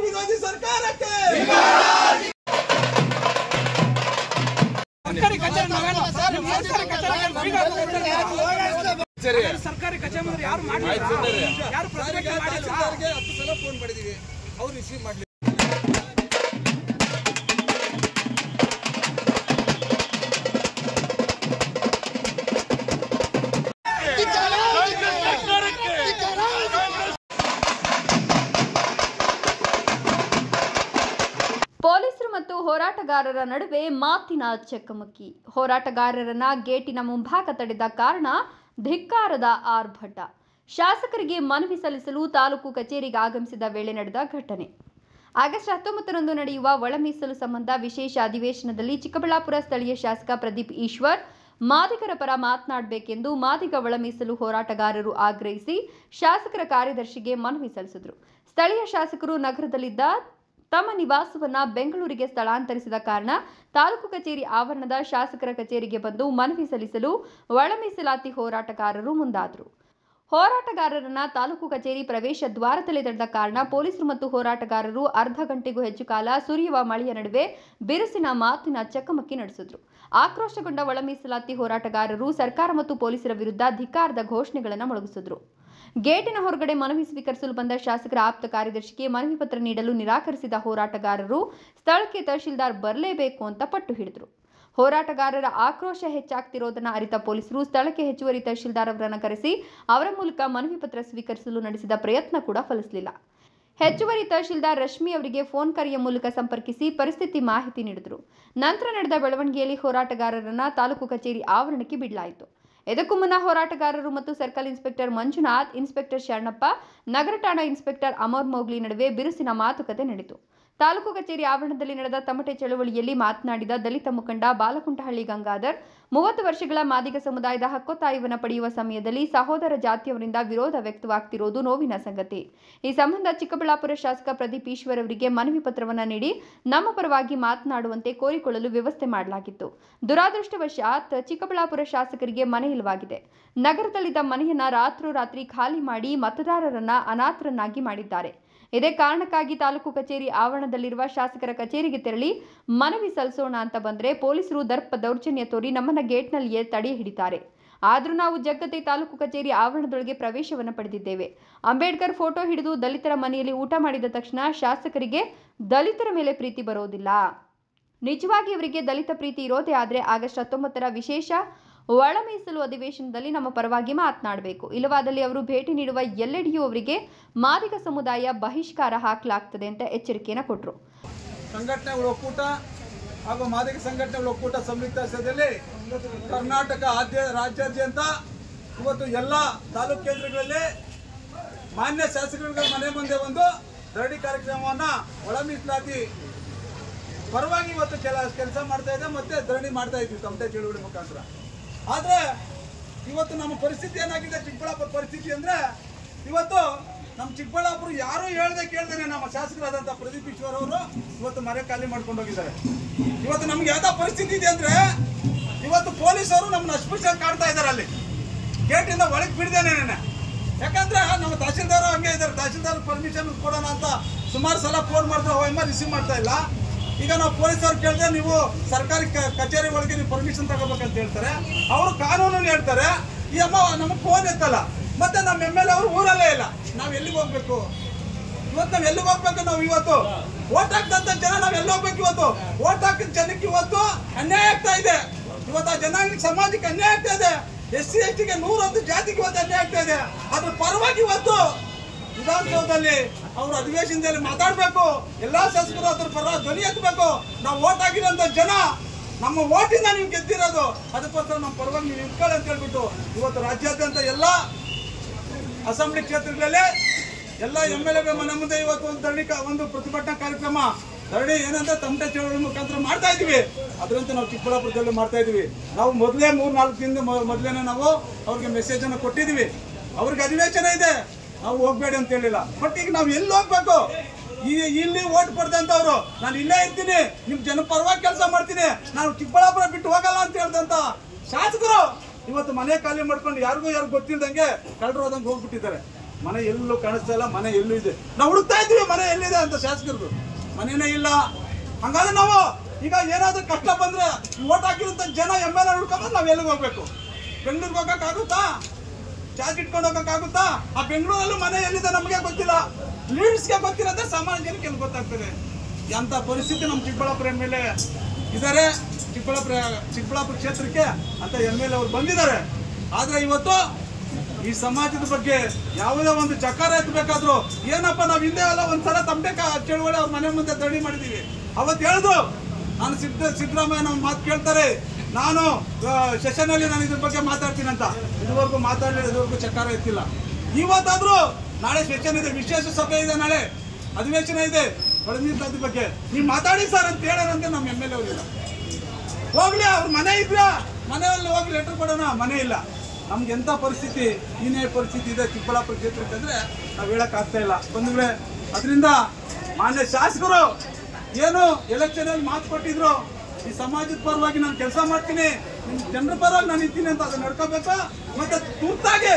ವಿರೋಧಿ ಸರ್ಕಾರಕ್ಕೆ ಸರ್ಕಾರಿ ಕಚೇರಿ ಯಾರು ಯಾರು ಪ್ರತಿಭಟನೆ ಮಾಡಿಲ್ಲ. 10 ಸಲ ಫೋನ್ ಮಾಡಿದೀವಿ, ಅವ್ರು ರಿಸೀವ್ ಮಾಡಲಿಲ್ಲ. ಪೊಲೀಸರು ಮತ್ತು ಹೋರಾಟಗಾರರ ನಡುವೆ ಮಾತಿನ ಚಕಮಕಿ. ಹೋರಾಟಗಾರರನ್ನ ಗೇಟಿನ ಮುಂಭಾಗ ತಡೆದ ಕಾರಣ ಧಿಕ್ಕಾರದ ಆರ್ಭಟ. ಶಾಸಕರಿಗೆ ಮನವಿ ಸಲ್ಲಿಸಲು ತಾಲೂಕು ಕಚೇರಿಗೆ ಆಗಮಿಸಿದ ವೇಳೆ ನಡೆದ ಘಟನೆ. ಆಗಸ್ಟ್ 19ರಂದು ನಡೆಯುವ ಒಳ ಮೀಸಲು ಸಂಬಂಧ ವಿಶೇಷ ಅಧಿವೇಶನದಲ್ಲಿ ಚಿಕ್ಕಬಳ್ಳಾಪುರ ಸ್ಥಳೀಯ ಶಾಸಕ ಪ್ರದೀಪ್ ಈಶ್ವರ್ ಮಾದಿಗರ ಪರ ಮಾತನಾಡಬೇಕೆಂದು ಮಾದಿಗ ಒಳ ಮೀಸಲು ಹೋರಾಟಗಾರರು ಆಗ್ರಹಿಸಿ ಶಾಸಕರ ಕಾರ್ಯದರ್ಶಿಗೆ ಮನವಿ ಸಲ್ಲಿಸಿದರು. ಸ್ಥಳೀಯ ಶಾಸಕರು ನಗರದಲ್ಲಿದ್ದ ತಮ್ಮ ನಿವಾಸವನ್ನ ಬೆಂಗಳೂರಿಗೆ ಸ್ಥಳಾಂತರಿಸಿದ ಕಾರಣ ತಾಲೂಕು ಕಚೇರಿ ಆವರಣದ ಶಾಸಕರ ಕಚೇರಿಗೆ ಬಂದು ಮನವಿ ಸಲ್ಲಿಸಲು ಒಳ ಮೀಸಲಾತಿ ಹೋರಾಟಗಾರರು ಮುಂದಾದರು. ಹೋರಾಟಗಾರರನ್ನ ತಾಲೂಕು ಕಚೇರಿ ಪ್ರವೇಶ ದ್ವಾರದಲ್ಲಿ ತಡೆದ ಕಾರಣ ಪೊಲೀಸರು ಮತ್ತು ಹೋರಾಟಗಾರರು ಅರ್ಧ ಗಂಟೆಗೂ ಹೆಚ್ಚು ಕಾಲ ಸುರಿಯುವ ಮಳೆಯ ನಡುವೆ ಬಿರುಸಿನ ಮಾತಿನ ಚಕಮಕಿ ನಡೆಸಿದ್ರು. ಆಕ್ರೋಶಗೊಂಡ ಒಳ ಮೀಸಲಾತಿ ಹೋರಾಟಗಾರರು ಸರ್ಕಾರ ಮತ್ತು ಪೊಲೀಸರ ವಿರುದ್ಧ ಧಿಕ್ಕಾರದ ಘೋಷಣೆಗಳನ್ನು ಮೊಳಗಿಸಿದ್ರು. ಗೇಟಿನ ಹೊರಗಡೆ ಮನವಿ ಸ್ವೀಕರಿಸಲು ಬಂದ ಶಾಸಕರ ಆಪ್ತ ಕಾರ್ಯದರ್ಶಿಗೆ ಮನವಿ ಪತ್ರ ನೀಡಲು ನಿರಾಕರಿಸಿದ ಹೋರಾಟಗಾರರು ಸ್ಥಳಕ್ಕೆ ತಹಶೀಲ್ದಾರ್ ಬರಲೇಬೇಕು ಅಂತ ಪಟ್ಟು ಹಿಡಿದರು. ಹೋರಾಟಗಾರರ ಆಕ್ರೋಶ ಹೆಚ್ಚಾಗ್ತಿರೋದನ್ನ ಅರಿತ ಪೊಲೀಸರು ಸ್ಥಳಕ್ಕೆ ಹೆಚ್ಚುವರಿ ತಹಶೀಲ್ದಾರ್ ಅವರನ್ನು ಕರೆಸಿ ಅವರ ಮೂಲಕ ಮನವಿ ಪತ್ರ ಸ್ವೀಕರಿಸಲು ನಡೆಸಿದ ಪ್ರಯತ್ನ ಕೂಡ ಫಲಿಸಲಿಲ್ಲ. ಹೆಚ್ಚುವರಿ ತಹಶೀಲ್ದಾರ್ ರಶ್ಮಿ ಅವರಿಗೆ ಫೋನ್ ಕರೆಯ ಮೂಲಕ ಸಂಪರ್ಕಿಸಿ ಪರಿಸ್ಥಿತಿ ಮಾಹಿತಿ ನೀಡಿದರು. ನಂತರ ನಡೆದ ಬೆಳವಣಿಗೆಯಲ್ಲಿ ಹೋರಾಟಗಾರರನ್ನ ತಾಲೂಕು ಕಚೇರಿ ಆವರಣಕ್ಕೆ ಬಿಡಲಾಯಿತು. ಇದಕ್ಕೂ ಮುನ್ನ ಹೋರಾಟಗಾರರು ಮತ್ತು circle inspector Manjunath, inspector Sharanappa, ನಗರ ಠಾಣಾ ಇನ್ಸ್ಪೆಕ್ಟರ್ ಅಮರ್ ಮೋಗ್ಲಿ ನಡುವೆ ಬಿರುಸಿನ ಮಾತುಕತೆ ನಡೆಯಿತು. ತಾಲೂಕು ಕಚೇರಿ ಆವರಣದಲ್ಲಿ ನಡೆದ ತಮಟೆ ಚಳವಳಿಯಲ್ಲಿ ಮಾತನಾಡಿದ ದಲಿತ ಮುಖಂಡ ಬಾಲಕುಂಟಹಳ್ಳಿ ಗಂಗಾಧರ್, 30 ವರ್ಷಗಳ ಮಾದಿಗ ಸಮುದಾಯದ ಹಕ್ಕೊತ್ತಾಯವನ್ನು ಪಡೆಯುವ ಸಮಯದಲ್ಲಿ ಸಹೋದರ ಜಾತಿಯವರಿಂದ ವಿರೋಧ ವ್ಯಕ್ತವಾಗ್ತಿರೋದು ನೋವಿನ ಸಂಗತಿ. ಈ ಸಂಬಂಧ ಚಿಕ್ಕಬಳ್ಳಾಪುರ ಶಾಸಕ ಪ್ರದೀಪ್ ಈಶ್ವರ್ ಅವರಿಗೆ ಮನವಿ ಪತ್ರವನ್ನು ನೀಡಿ ನಮ್ಮ ಪರವಾಗಿ ಮಾತನಾಡುವಂತೆ ಕೋರಿಕೊಳ್ಳಲು ವ್ಯವಸ್ಥೆ ಮಾಡಲಾಗಿತ್ತು. ದುರಾದೃಷ್ಟವಶಾತ್ ಚಿಕ್ಕಬಳ್ಳಾಪುರ ಶಾಸಕರಿಗೆ ಮನೆ ಇಲ್ಲವಾಗಿದೆ. ನಗರದಲ್ಲಿದ್ದ ಮನೆಯನ್ನ ರಾತ್ರೋರಾತ್ರಿ ಖಾಲಿ ಮಾಡಿ ಮತದಾರರನ್ನ ಅನಾಥರನ್ನಾಗಿ ಮಾಡಿದ್ದಾರೆ. ಇದೇ ಕಾರಣಕ್ಕಾಗಿ ತಾಲೂಕು ಕಚೇರಿ ಆವರಣದಲ್ಲಿರುವ ಶಾಸಕರ ಕಚೇರಿಗೆ ತೆರಳಿ ಮನವಿ ಸಲ್ಲಿಸೋಣ ಅಂತ ಬಂದ್ರೆ ಪೊಲೀಸರು ದೌರ್ಜನ್ಯ ತೋರಿ ನಮ್ಮನ್ನ ಗೇಟ್ನಲ್ಲಿಯೇ ತಡೆ ಹಿಡಿತಾರೆ. ಆದರೂ ನಾವು ಜಗ್ಗತೆ ತಾಲೂಕು ಕಚೇರಿ ಆವರಣದೊಳಗೆ ಪ್ರವೇಶವನ್ನು ಪಡೆದಿದ್ದೇವೆ. ಅಂಬೇಡ್ಕರ್ ಫೋಟೋ ಹಿಡಿದು ದಲಿತರ ಮನೆಯಲ್ಲಿ ಊಟ ಮಾಡಿದ ತಕ್ಷಣ ಶಾಸಕರಿಗೆ ದಲಿತರ ಮೇಲೆ ಪ್ರೀತಿ ಬರೋದಿಲ್ಲ. ನಿಜವಾಗಿ ಅವರಿಗೆ ದಲಿತ ಪ್ರೀತಿ ಇರೋದೇ ಆದರೆ ಆಗಸ್ಟ್ 19ರ ವಿಶೇಷ ಒಳ ಮೀಸಲು ಅಧಿವೇಶನದಲ್ಲಿ ನಮ್ಮ ಪರವಾಗಿ ಮಾತನಾಡಬೇಕು. ಇಲ್ಲವಾದಲ್ಲಿ ಅವರು ಭೇಟಿ ನೀಡುವ ಎಲ್ಲೆಡೆಯೂ ಅವರಿಗೆ ಮಾದಿಗ ಸಮುದಾಯ ಬಹಿಷ್ಕಾರ ಹಾಕಲಾಗ್ತದೆ ಅಂತ ಎಚ್ಚರಿಕೆಯನ್ನು ಕೊಟ್ಟರು. ಸಂಘಟನೆಗಳ ಒಕ್ಕೂಟ ಹಾಗೂ ಮಾದಿಗ ಸಂಘಟನೆಗಳ ಒಕ್ಕೂಟ ಸಂಯುಕ್ತಾಶ್ರಯದಲ್ಲಿ ಕರ್ನಾಟಕ ರಾಜ್ಯಾದ್ಯಂತ ಇವತ್ತು ಎಲ್ಲ ತಾಲೂಕು ಕೇಂದ್ರಗಳಲ್ಲಿ ಮಾನ್ಯ ಶಾಸಕರುಗಳ ಮನೆ ಮುಂದೆ ಒಂದು ಧರಣಿ ಕಾರ್ಯಕ್ರಮವನ್ನು ಒಳ ಮೀಸಲಾತಿ ಪರವಾಗಿ ಇವತ್ತು ಕೆಲಸ ಮಾಡ್ತಾ ಇದೆ. ಮತ್ತೆ ಧರಣಿ ಮಾಡ್ತಾ ಇದ್ವಿ ತಮಟೆ ಚಳುವಳಿ ಮುಖಾಂತರ. ಆದರೆ ಇವತ್ತು ನಮ್ಮ ಪರಿಸ್ಥಿತಿ ಏನಾಗಿದೆ, ಚಿಕ್ಕಬಳ್ಳಾಪುರ ಪರಿಸ್ಥಿತಿ ಅಂದರೆ ಇವತ್ತು ನಮ್ಮ ಚಿಕ್ಕಬಳ್ಳಾಪುರ ಯಾರೂ ಹೇಳ್ದೆ ಕೇಳ್ದೇನೆ ನಮ್ಮ ಶಾಸಕರಾದಂಥ ಪ್ರದೀಪ್ ಈಶ್ವರ್ ಅವರು ಇವತ್ತು ಮನೆ ಖಾಲಿ ಮಾಡ್ಕೊಂಡು ಹೋಗಿದ್ದಾರೆ. ಇವತ್ತು ನಮ್ಗೆ ಯಾವ್ದೋ ಪರಿಸ್ಥಿತಿ ಇದೆ ಅಂದರೆ ಇವತ್ತು ಪೊಲೀಸರು ನಮ್ಮನ್ನ ಅಸ್ಪೃಶ್ಯ ಕಾಡ್ತಾ ಇದ್ದಾರೆ. ಅಲ್ಲಿ ಗೇಟಿಂದ ಒಳಗೆ ಬಿಡ್ದೇನೆ. ಯಾಕಂದ್ರೆ ನಮ್ಮ ತಹಶೀಲ್ದಾರ್ ಹಂಗೆ ಇದ್ದಾರೆ. ತಹಶೀಲ್ದಾರ್ ಪರ್ಮಿಷನ್ ಕೊಡೋಣ ಅಂತ ಸುಮಾರು ಸಲ ಫೋನ್ ಮಾಡಿದ್ರೆ ರಿಸೀವ್ ಮಾಡ್ತಾ ಇಲ್ಲ. ಈಗ ನಾವು ಪೊಲೀಸವ್ರು ಕೇಳಿದ್ರೆ ನೀವು ಸರ್ಕಾರಿ ಕಚೇರಿ ಒಳಗೆ ನೀವು ಪರ್ಮಿಷನ್ ತಗೋಬೇಕಂತ ಹೇಳ್ತಾರೆ. ಅವರು ಕಾನೂನನ್ನು ಹೇಳ್ತಾರೆ. ಈ ಅಮ್ಮ ನಮಗೆ ಫೋನ್ ಎತ್ತಲ್ಲ. ಮತ್ತೆ ನಮ್ಮ MLA ಅವರು ಊರಲ್ಲೇ ಇಲ್ಲ. ನಾವು ಎಲ್ಲಿಗೆ ಹೋಗ್ಬೇಕು ಇವತ್ತು? ನಾವು ಎಲ್ಲಿಗೆ ಹೋಗ್ಬೇಕು? ನಾವು ಇವತ್ತು ಓಟ್ ಹಾಕ್ದಂತ ಜನ ನಾವು ಎಲ್ಲಿ ಹೋಗ್ಬೇಕು? ಇವತ್ತು ಓಟ್ ಹಾಕಿದ ಜನಕ್ಕೆ ಇವತ್ತು ಅನ್ಯಾಯ ಆಗ್ತಾ ಇದೆ. ಇವತ್ತು ಆ ಜನಾಂಗ ಸಮಾಜಕ್ಕೆ ಅನ್ಯಾಯ ಆಗ್ತಾ ಇದೆ. SC STಗೆ 110 ಜಾತಿಗೆ ಇವತ್ತು ಅನ್ಯಾಯ ಆಗ್ತಾ ಇದೆ. ಅದ್ರ ಪರವಾಗಿ ಇವತ್ತು ವಿಧಾನಸೌಧದಲ್ಲಿ ಅವರು ಅಧಿವೇಶನದಲ್ಲಿ ಮಾತಾಡಬೇಕು. ಎಲ್ಲಾ ಶಾಸಕರು ಅದ್ರ ಪರ ಧ್ವನಿ ಎತ್ತಬೇಕು. ನಾವು ಓಟ್ ಹಾಕಿರೋಂಥ ಜನ ನಮ್ಮ ಓಟಿಂದ ನೀವು ಗೆದ್ದಿರೋದು, ಅದಕ್ಕೋಸ್ಕರ ನಮ್ಮ ಪರವಾಗಿ ನೀವು ನಿಂತ್ಕೊಳ್ಳಿ ಅಂತ ಹೇಳ್ಬಿಟ್ಟು ಇವತ್ತು ರಾಜ್ಯಾದ್ಯಂತ ಎಲ್ಲ ಅಸೆಂಬ್ಲಿ ಕ್ಷೇತ್ರಗಳಲ್ಲಿ ಎಲ್ಲ MLA ಮನೆ ಮುಂದೆ ಇವತ್ತು ಒಂದು ಪ್ರತಿಭಟನಾ ಕಾರ್ಯಕ್ರಮ ಧರಣಿ ಏನಂದ್ರೆ ತಮಟೆ ಚಳವಳಿ ಮುಖಾಂತರ ಮಾಡ್ತಾ ಇದೀವಿ. ಅದರಂತೆ ನಾವು ಚಿಕ್ಕಬಳ್ಳಾಪುರದಲ್ಲಿ ಮಾಡ್ತಾ ಇದೀವಿ. ನಾವು ಮೊದಲೇ 3-4 ದಿನದ ಮೊದಲೇನೆ ನಾವು ಅವ್ರಿಗೆ ಮೆಸೇಜ್ ಅನ್ನು ಕೊಟ್ಟಿದ್ದೀವಿ. ಅವ್ರಿಗೆ ಅಧಿವೇಶನ ಇದೆ, ನಾವು ಹೋಗ್ಬೇಡಿ ಅಂತ ಹೇಳಿಲ್ಲ. ಬಟ್ ಈಗ ನಾವು ಎಲ್ಲಿ ಹೋಗ್ಬೇಕು? ಇಲ್ಲಿ ಓಟ್ ಕೊಡ್ದಂತವ್ರು ನಾನು ಇಲ್ಲೇ ಇರ್ತೀನಿ, ನಿಮ್ ಜನ ಪರವಾಗಿ ಕೆಲಸ ಮಾಡ್ತೀನಿ, ನಾನು ಚಿಕ್ಕಬಳ್ಳಾಪುರ ಬಿಟ್ಟು ಹೋಗಲ್ಲ ಅಂತ ಹೇಳ್ದಂತ ಶಾಸಕರು ಇವತ್ತು ಮನೆ ಖಾಲಿ ಮಾಡ್ಕೊಂಡು ಯಾರಿಗೂ ಗೊತ್ತಿಲ್ದಂಗೆ ಕಳ್ಳರು ಹೋದಂಗೆ ಹೋಗ್ಬಿಟ್ಟಿದ್ದಾರೆ. ಮನೆ ಎಲ್ಲೂ ಕಾಣಿಸ್ತಾ ಇಲ್ಲ, ಮನೆ ಎಲ್ಲೂ ಇದೆ. ನಾವು ಹುಡುಕ್ತಾ ಇದ್ವಿ ಮನೆ ಎಲ್ಲಿದೆ ಅಂತ ಶಾಸಕರು, ಮನೆನೇ ಇಲ್ಲ. ಹಂಗಾದ್ರೆ ನಾವು ಈಗ ಏನಾದ್ರೂ ಕಷ್ಟ ಬಂದ್ರೆ ಓಟ್ ಹಾಕಿರುವಂತ ಜನ MLA ಹುಡ್ಕೊಂಡ್ರೆ ನಾವ್ ಎಲ್ಲಿಗೆ ಹೋಗ್ಬೇಕು? ಬೆಂಗಳೂರಿಗೆ ಹೋಗಕ್ಕಾಗುತ್ತಾ? ಚಾರ್ಜ್ ಇಟ್ಕೊಂಡು ಹೋಗಕ್ಕಾಗುತ್ತಾ? ಆ ಬೆಂಗಳೂರಲ್ಲೂ ಮನೆ ಎಲ್ಲಿದೆ ನಮಗೆ ಗೊತ್ತಿಲ್ಲ. ಲೀಡ್ಸ್ಗೆ ಗೊತ್ತಿರೋದ್ರೆ ಸಾಮಾನ್ಯ ಜನಕ್ಕೆ ಎಲ್ಲಿ ಗೊತ್ತಾಗ್ತದೆ? ಎಂತ ಪರಿಸ್ಥಿತಿ ನಮ್ಮ ಚಿಕ್ಕಬಳ್ಳಾಪುರ MLA ಇದ್ದಾರೆ. ಚಿಕ್ಕಬಳ್ಳಾಪುರ ಕ್ಷೇತ್ರಕ್ಕೆ ಅಂತ MLA ಅವ್ರು ಬಂದಿದ್ದಾರೆ. ಆದ್ರೆ ಇವತ್ತು ಈ ಸಮಾಜದ ಬಗ್ಗೆ ಯಾವುದೇ ಒಂದು ಚಕಾರ ಎತ್ತಬೇಕಾದ್ರು ಏನಪ್ಪ ನಾವು ಹಿಂದೆ ಎಲ್ಲ ಒಂದ್ಸಲ ತಮಟೆ ಚಳುವಳಿ ಅವ್ರ ಮನೆ ಮುಂದೆ ಧರಣಿ ಮಾಡಿದೀವಿ. ಅವತ್ತು ಹೇಳಿದ್ರು ನಾನು ಸಿದ್ದರಾಮಯ್ಯ ನಮ್ಮ ಮಾತು ಕೇಳ್ತಾರೆ, ನಾನು ಸೆಷನ್ ಅಲ್ಲಿ ನಾನು ಇದ್ರ ಬಗ್ಗೆ ಮಾತಾಡ್ತೀನಿ ಅಂತ. ಇದುವರೆಗೂ ಮಾತಾಡಲಿಲ್ಲ, ಇದುವರೆಗೂ ಚಕಾರ ಎತ್ತಿಲ್ಲ. ಇವತ್ತಾದ್ರೂ ನಾಳೆ ಸೆಷನ್ ಇದೆ, ವಿಶೇಷ ಸಭೆ ಇದೆ, ನಾಳೆ ಅಧಿವೇಶನ ಇದೆ, ಒಳಮೀಸಲಾತಿ ಬಗ್ಗೆ ನೀವು ಮಾತಾಡಿ ಸರ್ ಅಂತ ಹೇಳೋರಂತೆ ನಮ್ಮ MLA ಅವರಿಲ್ಲ. ಹೋಗ್ಲಿ, ಅವ್ರ ಮನೆ ಇದ್ರ ಮನೆಯಲ್ಲಿ ಹೋಗಿ ಲೆಟರ್ ಕೊಡೋಣ, ಮನೆ ಇಲ್ಲ. ನಮ್ಗೆ ಎಂಥ ಪರಿಸ್ಥಿತಿ, ಏನೇ ಪರಿಸ್ಥಿತಿ ಇದೆ ಚಿಕ್ಕಬಳ್ಳಾಪುರ ಕ್ಷೇತ್ರಕ್ಕೆ ಅಂದರೆ ನಾವು ಹೇಳೋಕ್ಕಾಗ್ತಾ ಇಲ್ಲ ಬಂಧುಗಳೇ. ಅದರಿಂದ ಮಾನ್ಯ ಶಾಸಕರು ಏನು ಎಲೆಕ್ಷನಲ್ಲಿ ಮಾತು ಕೊಟ್ಟಿದ್ರು, ಈ ಸಮಾಜದ ಪರವಾಗಿ ನಾನು ಕೆಲಸ ಮಾಡ್ತೀನಿ, ಜನರ ಪರವಾಗಿ ನಾನು ಇದ್ದೀನಿ ಅಂತ ಅದನ್ನ ನಡ್ಕೋಬೇಕು. ಮತ್ತೆ ತುರ್ತಾಗಿ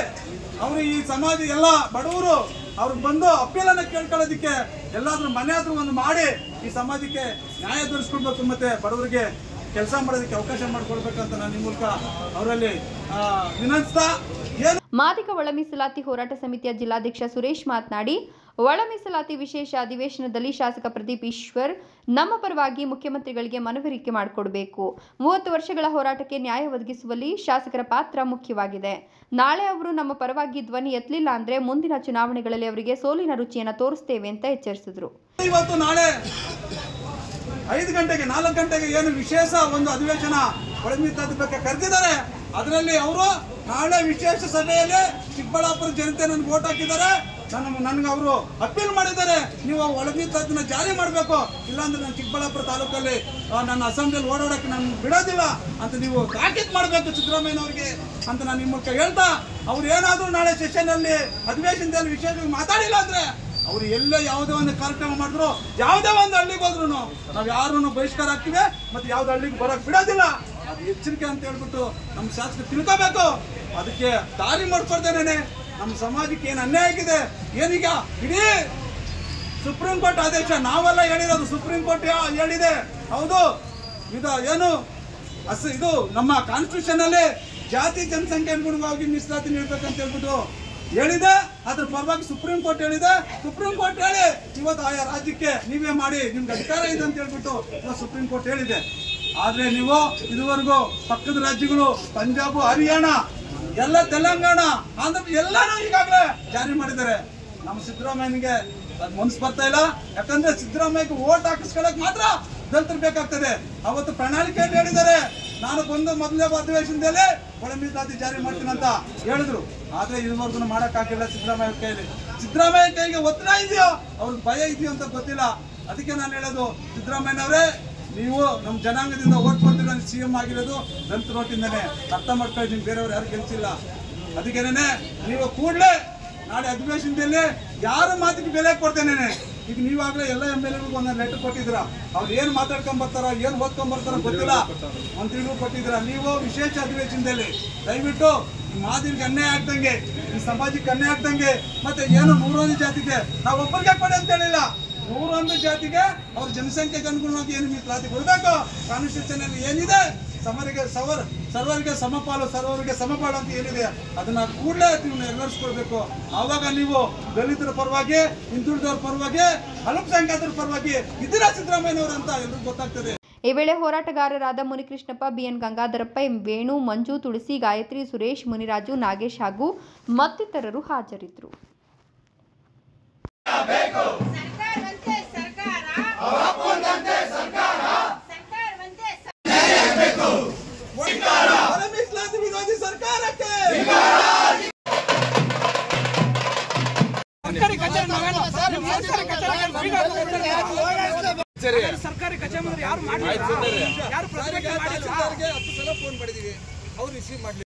ಅವರು ಈ ಸಮಾಜ ಎಲ್ಲ ಬಡವರು ಅವ್ರಿಗೆ ಬಂದು ಅಪ್ಪೀಲನ್ನು ಕೇಳ್ಕೊಳ್ಳೋದಕ್ಕೆ ಎಲ್ಲಾದ್ರೂ ಮನೆ ಆದ್ರೂ ಒಂದು ಮಾಡಿ ಈ ಸಮಾಜಕ್ಕೆ ನ್ಯಾಯ ದೊರಕಿಸ್ಕೊಡ್ಬೇಕು, ಮತ್ತೆ ಬಡವರಿಗೆ ಕೆಲಸ ಮಾಡೋದಕ್ಕೆ ಅವಕಾಶ ಮಾಡಿಕೊಡ್ಬೇಕಂತ ನಾನು ಈ ಮೂಲಕ ಅವರಲ್ಲಿ ವಿನಂತಿಸ್ತಾ. ಮಾದಿಗ ಒಳ ಮೀಸಲಾತಿ ಹೋರಾಟ ಸಮಿತಿಯ ಜಿಲ್ಲಾಧ್ಯಕ್ಷ ಸುರೇಶ್ ಮಾತನಾಡಿ, ಒಳ ಮೀಸಲಾತಿ ವಿಶೇಷ ಅಧಿವೇಶನದಲ್ಲಿ ಶಾಸಕ ಪ್ರದೀಪ್ ಈಶ್ವರ್ ನಮ್ಮ ಪರವಾಗಿ ಮುಖ್ಯಮಂತ್ರಿಗಳಿಗೆ ಮನವರಿಕೆ ಮಾಡಿಕೊಡಬೇಕು. 30 ವರ್ಷಗಳ ಹೋರಾಟಕ್ಕೆ ನ್ಯಾಯ ಒದಗಿಸುವಲ್ಲಿ ಶಾಸಕರ ಪಾತ್ರ ಮುಖ್ಯವಾಗಿದೆ. ನಾಳೆ ಅವರು ನಮ್ಮ ಪರವಾಗಿ ಧ್ವನಿ ಎತ್ತಲಿಲ್ಲ ಅಂದ್ರೆ ಮುಂದಿನ ಚುನಾವಣೆಗಳಲ್ಲಿ ಅವರಿಗೆ ಸೋಲಿನ ರುಚಿಯನ್ನು ತೋರಿಸ್ತೇವೆ ಅಂತ ಎಚ್ಚರಿಸಿದರು. ಇವತ್ತು ನಾಳೆ 5 ಗಂಟೆಗೆ 4 ಗಂಟೆಗೆ ಏನು ವಿಶೇಷ ಒಂದು ಅಧಿವೇಶನ ಒಳ ಮೀಸಲಾತಿ ಬಗ್ಗೆ ಕರೆದಿದ್ದಾರೆ. ಅದರಲ್ಲಿ ಅವರು ನಾಳೆ ವಿಶೇಷ ಸಭೆಯಲ್ಲಿ ಚಿಕ್ಕಬಳ್ಳಾಪುರ ಜನತೆ ನನ್ಗೆ ವೋಟ್ ಹಾಕಿದ್ದಾರೆ, ನನ್ಗೆ ಅವರು ಅಪೀಲ್ ಮಾಡಿದ್ದಾರೆ, ನೀವು ಒಳ ಮೀಸಲಾತಿನ ಜಾರಿ ಮಾಡಬೇಕು, ಇಲ್ಲಾಂದ್ರೆ ನಾನು ಚಿಕ್ಕಬಳ್ಳಾಪುರ ತಾಲೂಕಲ್ಲಿ ನನ್ನ ಅಸೆಂಬ್ಲಿಯಲ್ಲಿ ಓಡಾಡಕ್ಕೆ ನಾನು ಬಿಡೋದಿಲ್ಲ ಅಂತ ನೀವು ತಾಕೀತು ಮಾಡಬೇಕು ಸಿದ್ದರಾಮಯ್ಯನವ್ರಿಗೆ ಅಂತ ನಾನು ನಿಮ್ಮ ಮೂಲಕ ಹೇಳ್ತಾ, ಅವ್ರು ಏನಾದರೂ ನಾಳೆ ಸೆಷನ್ನಲ್ಲಿ ಅಧಿವೇಶನದಲ್ಲಿ ವಿಶೇಷವಾಗಿ ಮಾತಾಡಿಲ್ಲ ಅಂದ್ರೆ ಅವ್ರು ಎಲ್ಲೇ ಯಾವುದೇ ಒಂದು ಕಾರ್ಯಕ್ರಮ ಮಾಡಿದ್ರು, ಯಾವುದೇ ಒಂದು ಹಳ್ಳಿಗೆ ಹೋದ್ರು ನಾವು ಯಾರನ್ನು ಬಹಿಷ್ಕಾರ ಆಗ್ತೀವಿ, ಮತ್ತೆ ಯಾವ್ದು ಹಳ್ಳಿಗೆ ಬರೋಕ್ ಬಿಡೋದಿಲ್ಲ. ಅದು ಎಚ್ಚರಿಕೆ ಅಂತ ಹೇಳ್ಬಿಟ್ಟು ನಮ್ಮ ಶಾಸಕರು ತಿಳ್ಕೋಬೇಕು. ಅದಕ್ಕೆ ದಾರಿ ಮಾಡ್ಕೊಡ್ತೇನೆ. ನಮ್ಮ ಸಮಾಜಕ್ಕೆ ಏನು ಅನ್ಯಾಯ ಆಗಿದೆ, ಏನೀಗ ಇಡೀ ಸುಪ್ರೀಂ ಕೋರ್ಟ್ ಆದೇಶ ನಾವೆಲ್ಲ ಹೇಳಿರೋದು, ಸುಪ್ರೀಂ ಕೋರ್ಟ್ ಹೇಳಿದೆ. ಹೌದು, ಇದು ಏನು ಇದು ನಮ್ಮ ಕಾನ್ಸ್ಟಿಟ್ಯೂಷನ್ ಅಲ್ಲಿ ಜಾತಿ ಜನಸಂಖ್ಯೆ ಅನುಗುಣವಾಗಿ ಮೀಸಲಾತಿ ನೀಡಬೇಕಂತ ಹೇಳ್ಬಿಟ್ಟು ಹೇಳಿದೆ. ಅದ್ರ ಪರವಾಗಿ ಸುಪ್ರೀಂ ಕೋರ್ಟ್ ಹೇಳಿದೆ. ಸುಪ್ರೀಂ ಕೋರ್ಟ್ ಹೇಳಿ ಇವತ್ತು ಆಯಾ ರಾಜ್ಯಕ್ಕೆ ನೀವೇ ಮಾಡಿ, ನಿಮ್ಗೆ ಅಧಿಕಾರ ಇದೆ ಅಂತ ಹೇಳ್ಬಿಟ್ಟು ಸುಪ್ರೀಂ ಕೋರ್ಟ್ ಹೇಳಿದೆ. ಆದ್ರೆ ನೀವು ಇದುವರೆಗೂ ಪಕ್ಕದ ರಾಜ್ಯಗಳು ಪಂಜಾಬ್, ಹರಿಯಾಣ, ಎಲ್ಲ ತೆಲಂಗಾಣ, ಆಂಧ್ರ ಎಲ್ಲಾನು ಈಗಾಗಲೇ ಜಾರಿ ಮಾಡಿದ್ದಾರೆ. ನಮ್ಮ ಸಿದ್ದರಾಮಯ್ಯನಿಗೆ ಅದು ಮನಸ್ಸು ಬರ್ತಾ ಇಲ್ಲ. ಯಾಕಂದ್ರೆ ಸಿದ್ದರಾಮಯ್ಯಗೆ ಓಟ್ ಹಾಕಿಸ್ಕೊಳ್ಳಕ್ ಮಾತ್ರ ದಲಿತರು ಬೇಕಾಗ್ತದೆ. ಅವತ್ತು ಪ್ರಣಾಳಿಕೆಯಲ್ಲಿ ಹೇಳಿದ್ದಾರೆ, ನಾನು ಬಂದು ಮೊದಲನೇ ಅಧಿವೇಶನದಲ್ಲಿ ಒಳ ಮೀಸಲಾತಿ ಜಾರಿ ಮಾಡ್ತೀನಿ ಅಂತ ಹೇಳಿದ್ರು. ಆದ್ರೆ ಇದುವರೆಗೂ ಮಾಡೋಕ್ಕಾಗಿಲ್ಲ ಸಿದ್ದರಾಮಯ್ಯ ಕೈಯಲ್ಲಿ. ಸಿದ್ದರಾಮಯ್ಯ ಕೈಗೆ ಒತ್ತಡ ಇದೆಯೋ, ಅವ್ರಿಗೆ ಭಯ ಇದೆಯೋ ಅಂತ ಗೊತ್ತಿಲ್ಲ. ಅದಕ್ಕೆ ನಾನು ಹೇಳೋದು, ಸಿದ್ದರಾಮಯ್ಯನವರೇ, ನೀವು ನಮ್ಮ ಜನಾಂಗದಿಂದ ಓಟ್ ಕೊಡ್ತೀರ, CM ಆಗಿರೋದು ದಲಿತ ಓಟಿಂದನೇ, ಅರ್ಥ ಮಾಡ್ಕೊಳ್ಳಿ. ನಿಮ್ಗೆ ಬೇರೆಯವ್ರು ಯಾರು ಗೆಲ್ಸಿಲ್ಲ. ಅದಕ್ಕೇನೆ ನೀವು ಕೂಡಲೇ ನಾಳೆ ಅಧಿವೇಶನದಲ್ಲಿ ಯಾರ ಮಾತಿಗೆ ಬೆಲೆ ಕೊಡ್ತೇನೆ. ಈಗ ನೀವಾಗಲೇ ಎಲ್ಲ MLAಗಳಿಗೂ ಒಂದೊಂದು ಲೆಟರ್ ಕೊಟ್ಟಿದ್ದೀರಾ. ಅವ್ರು ಏನು ಮಾತಾಡ್ಕೊಂಡ್ ಬರ್ತಾರ, ಏನು ಓದ್ಕೊಂಡ್ ಬರ್ತಾರ ಗೊತ್ತಿಲ್ಲ, ಮಂತ್ರಿಗಳು ಕೊಟ್ಟಿದ್ದೀರಾ. ನೀವು ವಿಶೇಷ ಅಧಿವೇಶನದಲ್ಲಿ ದಯವಿಟ್ಟು ಈ ಮಾದಿಗೆ ಅನ್ಯಾಯ ಆಗ್ದಂಗೆ, ಈ ಸಮಾಜಕ್ಕೆ ಅನ್ಯಾಯ ಆಗ್ದಂಗೆ, ಮತ್ತೆ ಏನು 101 ಜಾತಿಗೆ ನಾವು ಒಬ್ಬರಿಗೆ ಕೊಡಿ ಅಂತ ಹೇಳಿಲ್ಲ, 101 ಜಾತಿಗೆ ಅವ್ರ ಜನಸಂಖ್ಯೆಗೆ ಅನುಗುಣವಾಗಿ ಏನು ಮೀಸಲಾತಿ ಕೊಡಬೇಕು. ಕಾನ್ಸ್ಟಿಟ್ಯೂಷನ್ ಅಲ್ಲಿ ಏನಿದೆ, ಸರ್ವರಿಗೆ ಸಮಪಾಲು, ಸರ್ವರಿಗೆ ಸಮಪಾಲು ಅಂತ ಏನಿದೆ ಅದನ್ನ ಕೂಡಲೇ ನೀವು ನೆರವೇರಿಸ್ಕೊಳ್ಬೇಕು. ಆವಾಗ ನೀವು ದಲಿತರ ಪರವಾಗಿ, ಹಿಂದುಳಿದವರ ಪರವಾಗಿ, ಅಲ್ಪಸಂಖ್ಯಾತರ ಪರವಾಗಿ ಇದ್ದೀರಾ ಸಿದ್ದರಾಮಯ್ಯನವರು ಅಂತ ಎಲ್ರಿಗೂ ಗೊತ್ತಾಗ್ತದೆ. ಈ ವೇಳೆ ಹೋರಾಟಗಾರರಾದ ಮುನಿಕೃಷ್ಣಪ್ಪ, BN ಗಂಗಾಧರಪ್ಪ, M ವೇಣು, ಮಂಜು, ತುಳಸಿ, ಗಾಯತ್ರಿ, ಸುರೇಶ್, ಮುನಿರಾಜು, ನಾಗೇಶ್ ಹಾಗೂ ಮತ್ತಿತರರು ಹಾಜರಿದ್ದರು. ವಿರೋಧಿ ಸರ್ಕಾರಕ್ಕೆ ಸರ್ಕಾರಿ ಕಚೇರಿ ಯಾರು 10 ಸಲ ಫೋನ್ ಮಾಡಿದೀವಿ, ಅವ್ರು ರಿಸೀವ್ ಮಾಡ್ಲಿ.